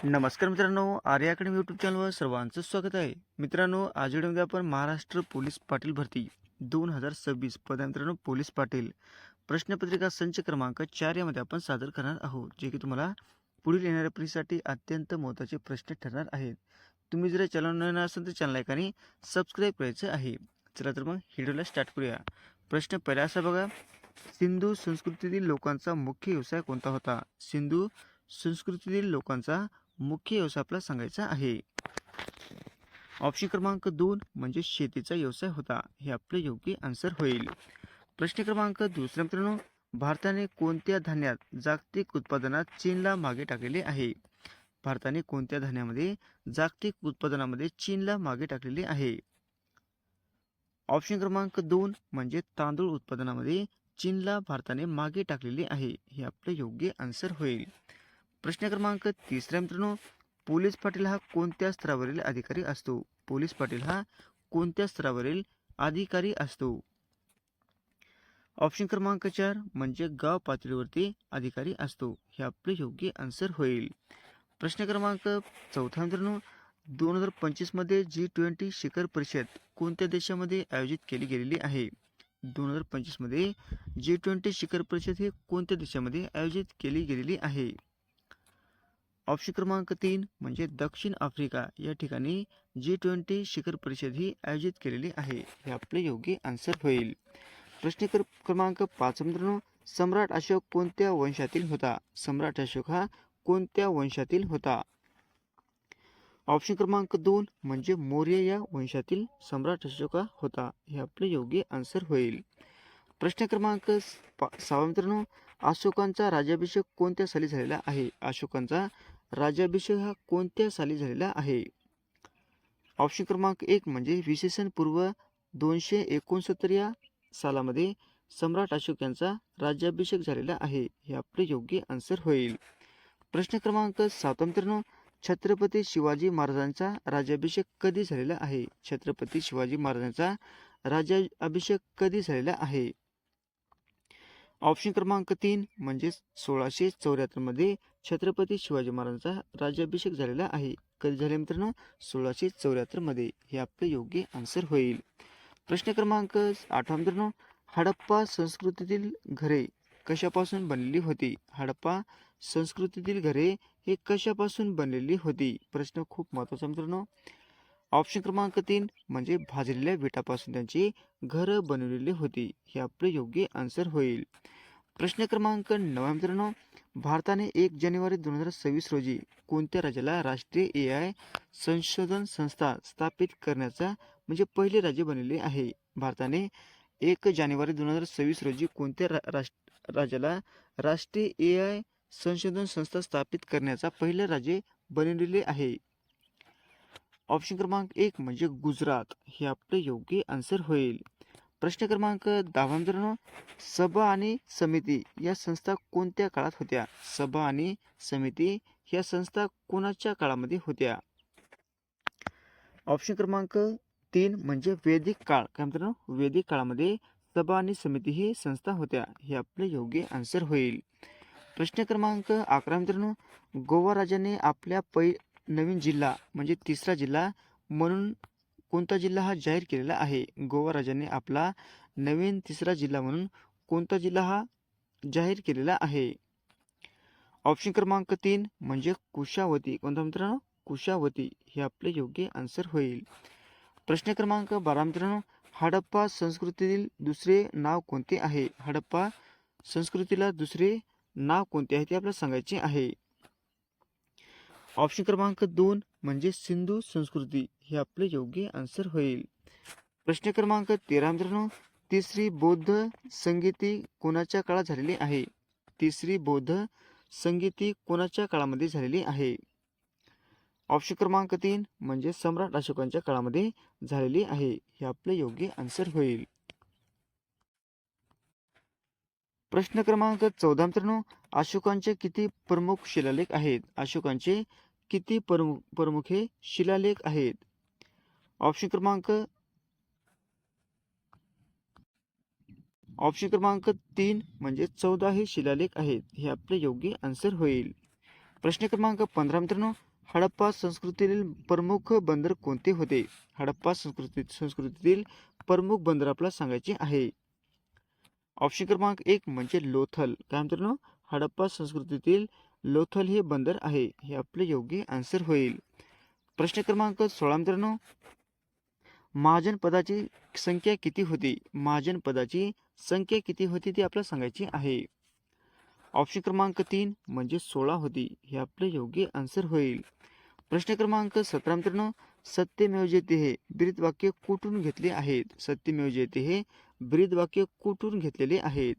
नमस्कार मित्रांनो, आर्य academy YouTube चॅनलवर सर्वांचं स्वागत आहे. मित्रांनो, आज व्हिडिओमध्ये आपण महाराष्ट्र पोलीस पाटील भरती 2026 पद मित्रांनो पोलीस पाटील प्रश्नपत्रिका संच क्रमांक 4 यामध्ये आपण सादर करणार आहोत, जे की तुम्हाला पुढील येणाऱ्या परीक्षेसाठी अत्यंत महत्त्वाचे प्रश्न ठरणार आहेत. तुम्ही जर चॅनल नवीन असाल तर चॅनल लाईक आणि सबस्क्राईब करायचं आहे. चला तर मग व्हिडिओला स्टार्ट करूया. प्रश्न पहिला असा बघा, सिंधू संस्कृतीतील लोकांचा मुख्य व्यवसाय कोणता होता? सिंधू संस्कृतीतील लोकांचा मुख्य व्यवसाय आपला सांगायचा आहे. ऑप्शन क्रमांक 2 म्हणजे शेतीचा व्यवसाय होता. हे आपले योग्य आन्सर होईल. प्रश्न क्रमांक दुसरा मित्रांनो, भारताने कोणत्या धान्यात जागतिक उत्पादनात चीनला मागे टाकलेले आहे? भारताने कोणत्या धान्यामध्ये जागतिक उत्पादनामध्ये चीनला मागे टाकलेले आहे? ऑप्शन क्रमांक 2 म्हणजे तांदूळ उत्पादनामध्ये चीनला भारताने मागे टाकलेले आहे. हे आपले योग्य आन्सर होईल. प्रश्न क्रमांक तिसरा मित्रांनो, पोलीस पाटील हा कोणत्या स्तरावरील अधिकारी असतो? पोलीस पाटील हा कोणत्या स्तरावरील अधिकारी असतो? ऑप्शन क्रमांक 4 म्हणजे गाव पातळीवरती अधिकारी असतो. हे आपले योग्य आन्सर होईल. प्रश्न क्रमांक चौथा मित्रांनो, 2025 मध्ये G20 शिखर परिषद कोणत्या देशामध्ये आयोजित केली गेलेली आहे? 2025 मध्ये G20 शिखर परिषद हे कोणत्या देशामध्ये आयोजित केली गेलेली आहे? ऑप्शन क्रमांक 3 म्हणजे दक्षिण आफ्रिका या ठिकाणी G20 शिखर परिषद ही आयोजित केलेली आहे. हे आपले योग्य आन्सर होईल. प्रश्न क्रमांक 5 मित्रांनो, सम्राट अशोक कोणत्या वंशातील होता? सम्राट अशोक हा कोणत्या वंशातील होता? ऑप्शन क्रमांक 2 म्हणजे मौर्य या वंशातील सम्राट अशोक होता. हे आपले योग्य आन्सर होईल. प्रश्न क्रमांक 6 मित्रांनो, अशोकांचा राज्याभिषेक कोणत्या साली झालेला आहे? अशोकांचा राज्याभिषेक हा कोणत्या साली झालेला आहे? ऑप्शन क्रमांक 1 म्हणजे विशेषण पूर्व 269 या सालामध्ये सम्राट अशोक यांचा राज्याभिषेक झालेला आहे. हे आपले योग्य आन्सर होईल. प्रश्न क्रमांक 7 मित्रांनो, छत्रपती शिवाजी महाराजांचा राज्याभिषेक कधी झालेला आहे? छत्रपती शिवाजी महाराजांचा राज्याभिषेक कधी झालेला आहे? ऑप्शन क्रमांक 3 म्हणजे 1674 मध्ये छत्रपती शिवाजी महाराजांचा राज्याभिषेक झालेला आहे. कधी झाले मित्रांनो? 1674 मध्ये. हे आपले योग्य आन्सर होईल. प्रश्न क्रमांक 8 मित्रांनो, हडप्पा संस्कृतीतील घरे कशापासून बनलेली होती? हडप्पा संस्कृतीतील घरे हे कशापासून बनलेली होती? प्रश्न खूप महत्त्वाचा मित्रांनो. ऑप्शन क्रमांक 3 म्हणजे भाजलेल्या विटापासून त्यांची घरं बनवलेली होती. हे आपले योग्य आन्सर होईल. प्रश्न क्रमांक 9 मित्रांनो, भारताने 1 जानेवारी 2026 रोजी कोणत्या राज्याला राष्ट्रीय AI संशोधन संस्था स्थापित करण्याचा म्हणजे पहिले राज्य बनलेले आहे? भारताने 1 जानेवारी 2026 रोजी कोणत्या राज्याला राष्ट्रीय AI संशोधन संस्था स्थापित करण्याचा पहिले राज्य बनलेले आहे? ऑप्शन क्रमांक 1 म्हणजे गुजरात. हे आपले योग्य आन्सर होईल. प्रश्न क्रमांक 10 मित्रांनो, सभा आणि समिती या संस्था कोणत्या काळात होत्या? सभा आणि समिती या संस्था कोणाच्या काळामध्ये होत्या? ऑप्शन क्रमांक 3 म्हणजे वैदिक काळ. काय मित्रांनो? वैदिक काळामध्ये सभा आणि समिती ही संस्था होत्या. हे आपले योग्य आन्सर होईल. प्रश्न क्रमांक 11 मित्रांनो, गोवा राज्याने आपल्या नवीन जिल्हा म्हणजे तिसरा जिल्हा म्हणून कोणता जिल्हा हा जाहीर केलेला आहे? गोवा राज्याने आपला नवीन तिसरा जिल्हा म्हणून कोणता जिल्हा हा जाहीर केलेला आहे? ऑप्शन क्रमांक 3 म्हणजे कुशावती. कोणता मित्रांनो? कुशावती. हे आपले योग्य आन्सर होईल. प्रश्न क्रमांक 12 मित्रांनो, हडप्पा संस्कृतीतील दुसरे नाव कोणते आहे? हडप्पा संस्कृतीला दुसरे नाव कोणते आहे ते आपल्याला सांगायचे आहे. ऑप्शन क्रमांक 2 म्हणजे सिंधू संस्कृती. हे आपले योग्य आन्सर होईल. प्रश्न क्रमांक 13 मित्रांनो, तिसरी बौद्ध संगीती कोणाच्या काळात झालेली आहे? तिसरी बौद्ध संगीती कोणाच्या काळामध्ये झालेली आहे? ऑप्शन क्रमांक 3 म्हणजे सम्राट अशोकांच्या काळामध्ये झालेली आहे. हे आपले योग्य आन्सर होईल. प्रश्न क्रमांक 14 मित्रांनो, अशोकांचे किती प्रमुख शिलालेख आहेत? अशोकांचे किती प्रमुख हे शिलालेख आहेत? ऑप्शन क्रमांक 3 म्हणजे 14 हे शिलालेख आहेत. हे आपले योग्य आन्सर होईल. प्रश्न क्रमांक 15 मित्रांनो, हडप्पा संस्कृतीतील प्रमुख बंदर कोणते होते? हडप्पा संस्कृतीतील प्रमुख बंदर आपल्याला सांगायचे आहे. ऑप्शन क्रमांक 1 म्हणजे लोथल. काय मित्रांनो, हडप्पा संस्कृतीतील लोथल हे बंदर आहे. हे आपले योग्य आन्सर होईल. प्रश्न क्रमांक 16 मित्रांनो, महाजन पदाची संख्या किती होती? महाजन पदाची संख्या किती होती ते आपल्याला सांगायची आहे. ऑप्शन क्रमांक 3 म्हणजे 16 होती. हे आपले योग्य आन्सर होईल. प्रश्न क्रमांक 17 मित्रांनो, सत्यमेव जयते हे ब्रीदवाक्य कुठून घेतले आहेत? सत्यमेव जयते हे ब्रीदवाक्य कुठून घेतलेले आहेत?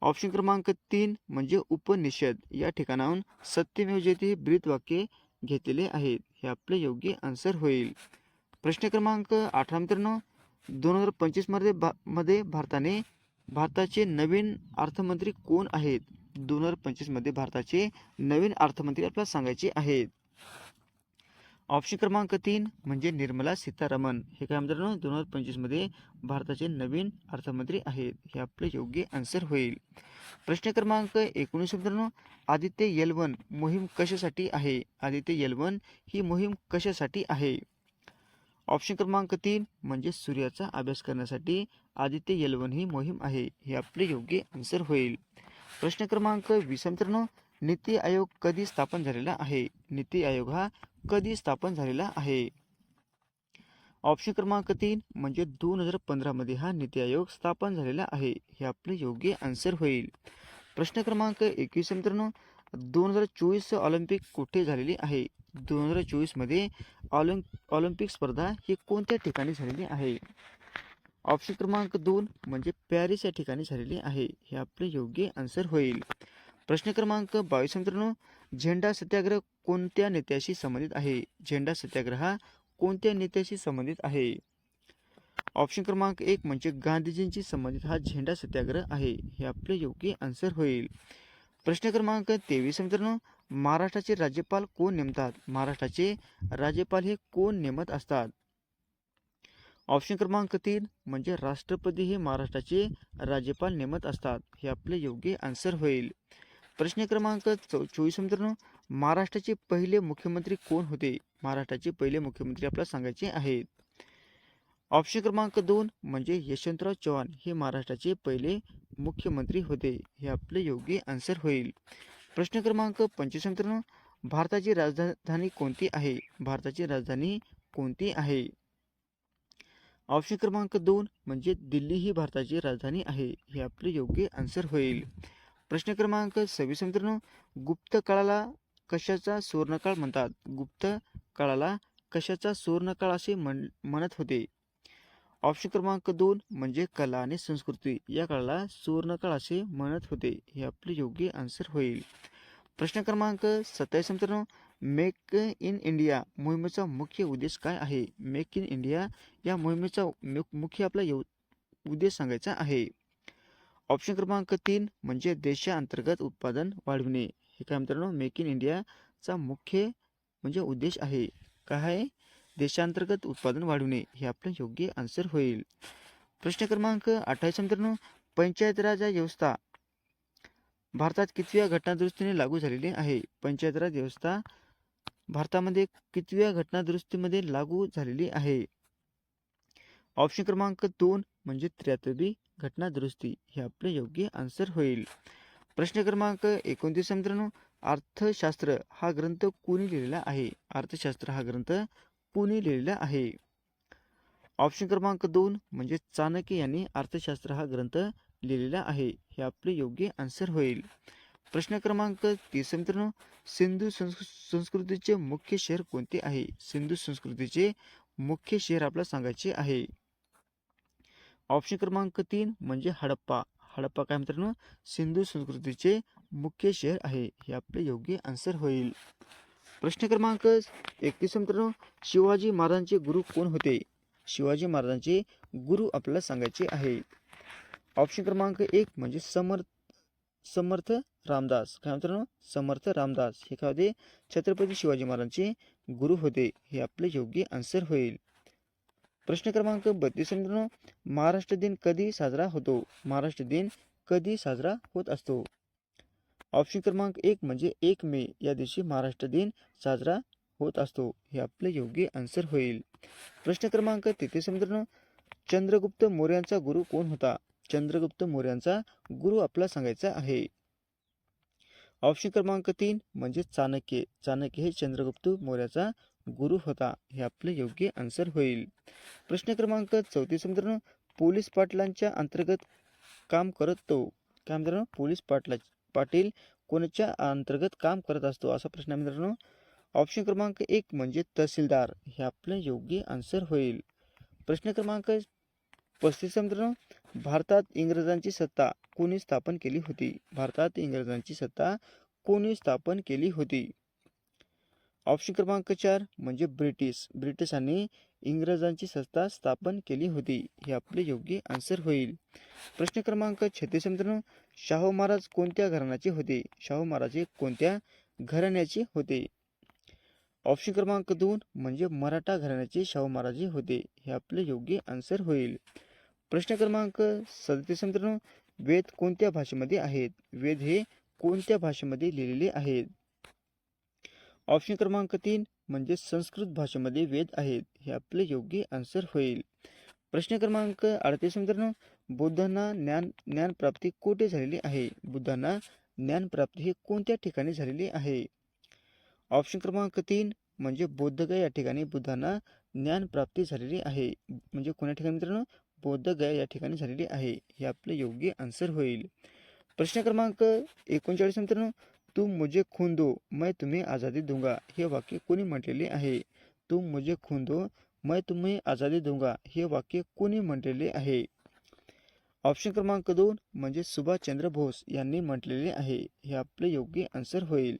ऑप्शन क्रमांक 3 म्हणजे उपनिषद या ठिकाणाहून सत्यमेव जयते हे ब्रीदवाक्य घेतलेले आहेत. हे आपले योग्य आन्सर होईल. प्रश्न क्रमांक 18 मित्रांनो, 2025 मध्ये भारताचे नवीन अर्थमंत्री कोण आहेत? 2025 मध्ये भारताचे नवीन अर्थमंत्री आपल्याला सांगायचे आहेत. ऑप्शन क्रमांक 3 म्हणजे निर्मला सीतारामन. हे काय मित्रांनो, 2025 मध्ये भारताचे नवीन अर्थमंत्री आहेत. हे आपले योग्य आन्सर होईल. प्रश्न क्रमांक 19 मित्रांनो, आदित्य L1 मोहीम कशासाठी आहे? आदित्य L1 ही मोहीम कशासाठी आहे? ऑप्शन क्रमांक 3 म्हणजे सूर्याचा अभ्यास करण्यासाठी आदित्य L1 ही मोहीम आहे. हे आपले योग्य आन्सर होईल. प्रश्न क्रमांक 20 मित्रांनो, नीती आयोग कधी स्थापन झालेला आहे? नीती आयोग हा कधी स्थापन झालेला आहे? ऑप्शन क्रमांक 3 म्हणजे 2015 मध्ये हा नीती आयोग स्थापन झालेला आहे. हे आपले योग्य आन्सर होईल. प्रश्न क्रमांक 21 मित्रांनो, 2024 ऑलिम्पिक कुठे झालेली आहे? 2024 मध्ये ऑलिम्पिक स्पर्धा ही कोणत्या ठिकाणी झालेली आहे? ऑप्शन क्रमांक 2 म्हणजे पॅरिस या ठिकाणी झालेली आहे. हे आपले योग्य आन्सर होईल. प्रश्न क्रमांक 22 मित्रांनो, झेंडा सत्याग्रह कोणत्या नेत्याशी संबंधित आहे? झेंडा सत्याग्रह हा कोणत्या नेत्याशी संबंधित आहे? ऑप्शन क्रमांक 1 म्हणजे गांधीजींशी संबंधित हा झेंडा सत्याग्रह आहे. हे आपले योग्य आन्सर होईल. प्रश्न क्रमांक 23 मित्रांनो, महाराष्ट्राचे राज्यपाल कोण नेमतात? महाराष्ट्राचे राज्यपाल हे कोण नेमत असतात? ऑप्शन क्रमांक 3 म्हणजे राष्ट्रपती हे महाराष्ट्राचे राज्यपाल नेमत असतात. हे आपले योग्य आन्सर होईल. प्रश्न क्रमांक 24 मित्रांनो, महाराष्ट्राचे पहिले मुख्यमंत्री कोण होते? महाराष्ट्राचे पहिले मुख्यमंत्री आपल्याला सांगायचे आहेत. ऑप्शन क्रमांक 2 म्हणजे यशवंतराव चव्हाण हे महाराष्ट्राचे पहिले मुख्यमंत्री होते. हे आपले योग्य आन्सर होईल. प्रश्न क्रमांक 25 मित्रांनो, भारताची राजधानी कोणती आहे? भारताची राजधानी कोणती आहे? ऑप्शन क्रमांक 2 म्हणजे दिल्ली ही भारताची राजधानी आहे. हे आपले योग्य आन्सर होईल. प्रश्न क्रमांक 26 मित्रांनो, गुप्त काळाला कशाचा सुवर्णकाळ म्हणतात? गुप्त काळाला कशाचा सुवर्णकाळ असे म्हणत होते? ऑप्शन क्रमांक 2 म्हणजे कला आणि संस्कृती या काळाला सुवर्णकाळ असे म्हणत होते. हे आपले योग्य आन्सर होईल. प्रश्न क्रमांक 27 मित्रांनो, मेक इन इंडिया मोहिमेचा मुख्य उद्देश काय आहे? मेक इन इंडिया या मोहिमेचा मुख्य आपला उद्देश सांगायचा आहे. ऑप्शन क्रमांक 3 म्हणजे देशांतर्गत उत्पादन वाढविणे. हे काय मित्रांनो, मेक इन इंडियाचा मुख्य म्हणजे उद्देश आहे. काय आहे? देशांतर्गत उत्पादन वाढविणे. हे आपलं योग्य आन्सर होईल. प्रश्न क्रमांक 28 मित्रांनो, पंचायत राज व्यवस्था भारतात कितव्या घटनादुरुस्तीने लागू झालेली आहे? पंचायत राज व्यवस्था भारतामध्ये कितव्या घटनादुरुस्तीमध्ये लागू झालेली आहे? ऑप्शन क्रमांक 2 म्हणजे 73वी घटना दुरुस्ती. हे आपले योग्य आन्सर होईल. प्रश्न क्रमांक 29 मित्रांनो, अर्थशास्त्र हा ग्रंथ कोणी लिहिलेला आहे? अर्थशास्त्र हा ग्रंथ कोणी लिहिलेला आहे? ऑप्शन क्रमांक 2 म्हणजे चाणक्य यांनी अर्थशास्त्र हा ग्रंथ लिहिलेला आहे. हे आपले योग्य आन्सर होईल. प्रश्न क्रमांक 30 मित्रांनो, सिंधू संस्कृतीचे मुख्य शहर कोणते आहे? सिंधू संस्कृतीचे मुख्य शहर आपल्याला सांगायचे आहे. ऑप्शन क्रमांक 3 म्हणजे हडप्पा. हडप्पा काय मित्रांनो, सिंधू संस्कृतीचे मुख्य शहर आहे. हे आपले योग्य आन्सर होईल. प्रश्न क्रमांक 31 मित्रांनो, शिवाजी महाराजांचे गुरु कोण होते? शिवाजी महाराजांचे गुरु आपल्याला सांगायचे आहे. ऑप्शन क्रमांक 1 म्हणजे समर्थ रामदास. काय मित्रांनो, समर्थ रामदास हे काय होते? छत्रपती शिवाजी महाराजांचे गुरु होते. हे आपले योग्य आन्सर होईल. प्रश्न क्रमांक 32 मित्रांनो, महाराष्ट्र दिन कधी साजरा होतो? महाराष्ट्र दिन कधी साजरा होत असतो? ऑप्शन क्रमांक 1 म्हणजे 1 मे या दिवशी महाराष्ट्र दिन साजरा होत असतो. हे आपले योग्य आन्सर होईल. प्रश्न क्रमांक 33 मित्रांनो, चंद्रगुप्त मौर्यांचा गुरु कोण होता? चंद्रगुप्त मौर्यांचा गुरु आपला सांगायचा आहे. ऑप्शन क्रमांक 3 म्हणजे चाणक्य. चाणक्य हे चंद्रगुप्त मौर्याचा गुरु होता. हे आपले योग्य आन्सर होईल. प्रश्न क्रमांक 34 मित्रांनो, पोलीस पाटलांच्या अंतर्गत काम करत तो. काय मित्रांनो, पोलीस पाटील कोणाच्या अंतर्गत काम करत असतो असा प्रश्न आहे मित्रांनो. ऑप्शन क्रमांक 1 म्हणजे तहसीलदार. हे आपले योग्य आन्सर होईल. प्रश्न क्रमांक 35 मित्रांनो, भारतात इंग्रजांची सत्ता कोणी स्थापन केली होती? भारतात इंग्रजांची सत्ता कोणी स्थापन केली होती? ऑप्शन क्रमांक 4 म्हणजे ब्रिटिशांनी इंग्रजांची सत्ता स्थापन केली होती. हे आपले योग्य आन्सर होईल. प्रश्न क्रमांक 36 मित्रांनो, शाहू महाराज कोणत्या घराण्याचे होते? शाहू महाराज हे कोणत्या घराण्याचे होते? ऑप्शन क्रमांक 2 म्हणजे मराठा घराण्याचे शाहू महाराज होते. हे आपले योग्य आन्सर होईल. प्रश्न क्रमांक 37 मित्रांनो, वेद कोणत्या भाषेमध्ये आहेत? वेद हे कोणत्या भाषेमध्ये लिहिलेले आहेत? ऑप्शन क्रमांक 3 म्हणजे संस्कृत भाषेमध्ये वेद आहेत. हे आपले योग्य आन्सर होईल. प्रश्न क्रमांक 38 मित्रांनो, बुद्धांना ज्ञानप्राप्ती कुठे झालेली आहे? बुद्धांना ज्ञानप्राप्ती हे कोणत्या ठिकाणी झालेली आहे? ऑप्शन क्रमांक 3 म्हणजे बोधगया या ठिकाणी बुद्धांना ज्ञानप्राप्ती झालेली आहे. म्हणजे कोणत्या ठिकाणी मित्रांनो? बोधगया या ठिकाणी झालेली आहे. हे आपले योग्य आन्सर होईल. प्रश्न क्रमांक 39 मित्रांनो, तुम मुझे खून दो मैं तुम्हें आज़ादी दूंगा हे वाक्य कोणी म्हटलेले आहे? तुम मुझे खून दो मैं तुम्हें आज़ादी दूंगा हे वाक्य कोणी म्हटलेले आहे? ऑप्शन क्रमांक 2 म्हणजे सुभाषचंद्र बोस यांनी म्हटलेले आहे. हे आपले योग्य आन्सर होईल.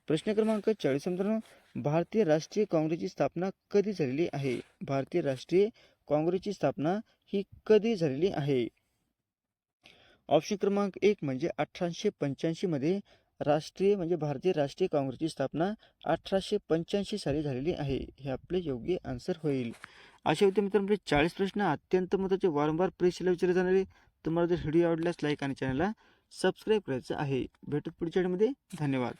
प्रश्न क्रमांक 40 मित्रांनो, भारतीय राष्ट्रीय काँग्रेसची स्थापना कधी झालेली आहे? भारतीय राष्ट्रीय काँग्रेसची स्थापना ही कधी झालेली आहे? ऑप्शन क्रमांक 1 म्हणजे 1885 मध्ये भारतीय राष्ट्रीय काँग्रेसची स्थापना 1885 साली झालेली आहे. हे आपले योग्य आन्सर होईल. अशा होते मित्रांनो 40 प्रश्न अत्यंत महत्त्वाचे वारंवार परीक्षेला विचारले जाणारे. तुम्हाला जर व्हिडिओ आवडल्यास लाईक आणि चॅनलला सबस्क्राईब करायचं आहे. भेटत पुढच्या व्हिडिओमध्ये. धन्यवाद.